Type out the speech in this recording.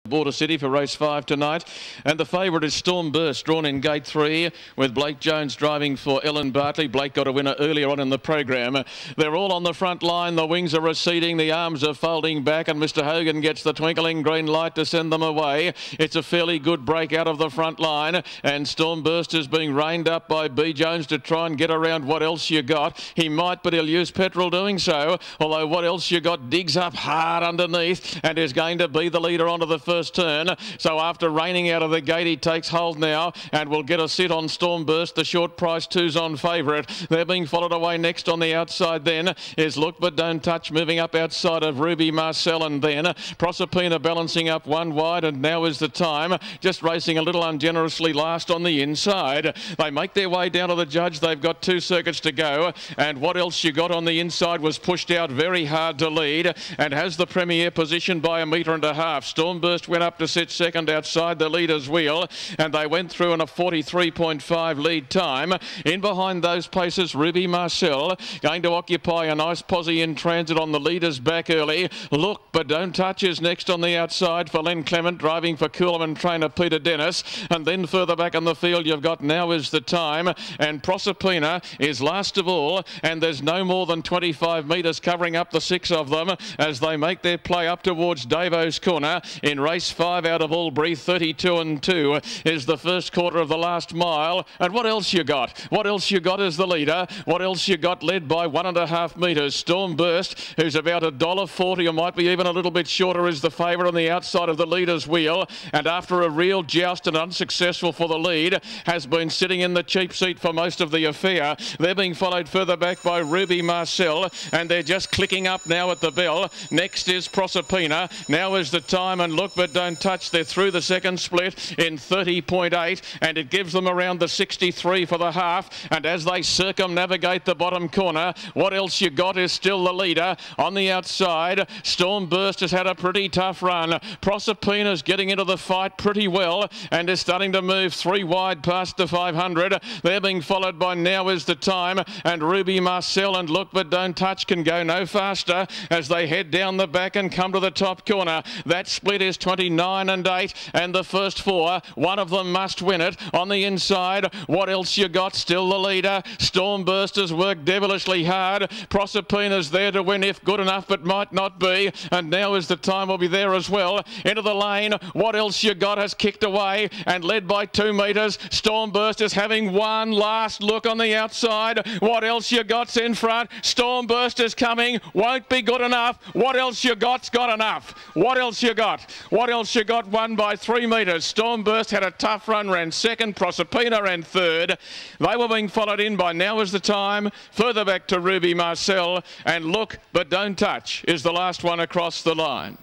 Border City for race 5 tonight, and the favourite is Storm Burst, drawn in gate 3 with Blake Jones driving for Ellen Bartley. Blake got a winner earlier on in the program. They're all on the front line. The wings are receding, the arms are folding back, and Mr. Hogan gets the twinkling green light to send them away. It's a fairly good break out of the front line, and Storm Burst is being reined up by B. Jones to try and get around What Else You Got. He might, but he'll use petrol doing so, although What Else You Got digs up hard underneath and is going to be the leader onto the first turn. So after reining out of the gate, he takes hold now and will get a sit on Storm Burst. The short price 2's on favourite. They're being followed away next on the outside then is Look But Don't Touch, moving up outside of Ruby Marcel, and then Proserpina balancing up one wide, and now is the time. Just racing a little ungenerously last on the inside. They make their way down to the judge. They've got 2 circuits to go, and What Else You Got on the inside was pushed out very hard to lead and has the premier position by 1.5 metres. Storm Burst went up to sit second outside the leader's wheel, and they went through in a 43.5 lead time. In behind those paces, Ruby Marcel going to occupy a nice posse in transit on the leader's back early. Look But Don't Touch is next on the outside for Len Clement, driving for Coolman trainer Peter Dennis, and then further back in the field you've got Now Is the Time, and Proserpina is last of all, and there's no more than 25 metres covering up the 6 of them as they make their play up towards Davo's Corner in race 5 out of Albury. 32 and 2 is the first quarter of the last mile. And What Else You Got? What Else You Got is the leader. What Else You Got led by 1.5 metres. Storm Burst, who's about $1.40 or might be even a little bit shorter, is the favourite on the outside of the leader's wheel, and after a real joust and unsuccessful for the lead, has been sitting in the cheap seat for most of the affair. They're being followed further back by Ruby Marcel, and they're just clicking up now at the bell. Next is Proserpina. Now Is the Time, and Look But Don't Touch. They're through the second split in 30.8, and it gives them around the 63 for the half. And as they circumnavigate the bottom corner, What Else You Got is still the leader. On the outside, Storm Burst has had a pretty tough run. Proserpina's getting into the fight pretty well and is starting to move 3 wide past the 500. They're being followed by Now Is the Time, and Ruby Marcel and Look But Don't Touch can go no faster as they head down the back and come to the top corner. That split is 29 and 8, and the first 4, one of them must win it. On the inside, What Else You Got still the leader. Storm Burst has worked devilishly hard. Proserpina's there to win if good enough, but might not be, and Now Is the Time will be there as well. Into the lane, What Else You Got has kicked away and led by 2 metres. Storm Burst is having one last look on the outside. What Else You Got's in front. Storm Burst is coming, won't be good enough. What Else You Got's got enough. What Else You Got? What Else You Got won by 3 metres. Storm Burst had a tough run, ran second. Proserpina ran third. They were being followed in by Now Is the Time, further back to Ruby Marcel, and Look But Don't Touch is the last one across the line.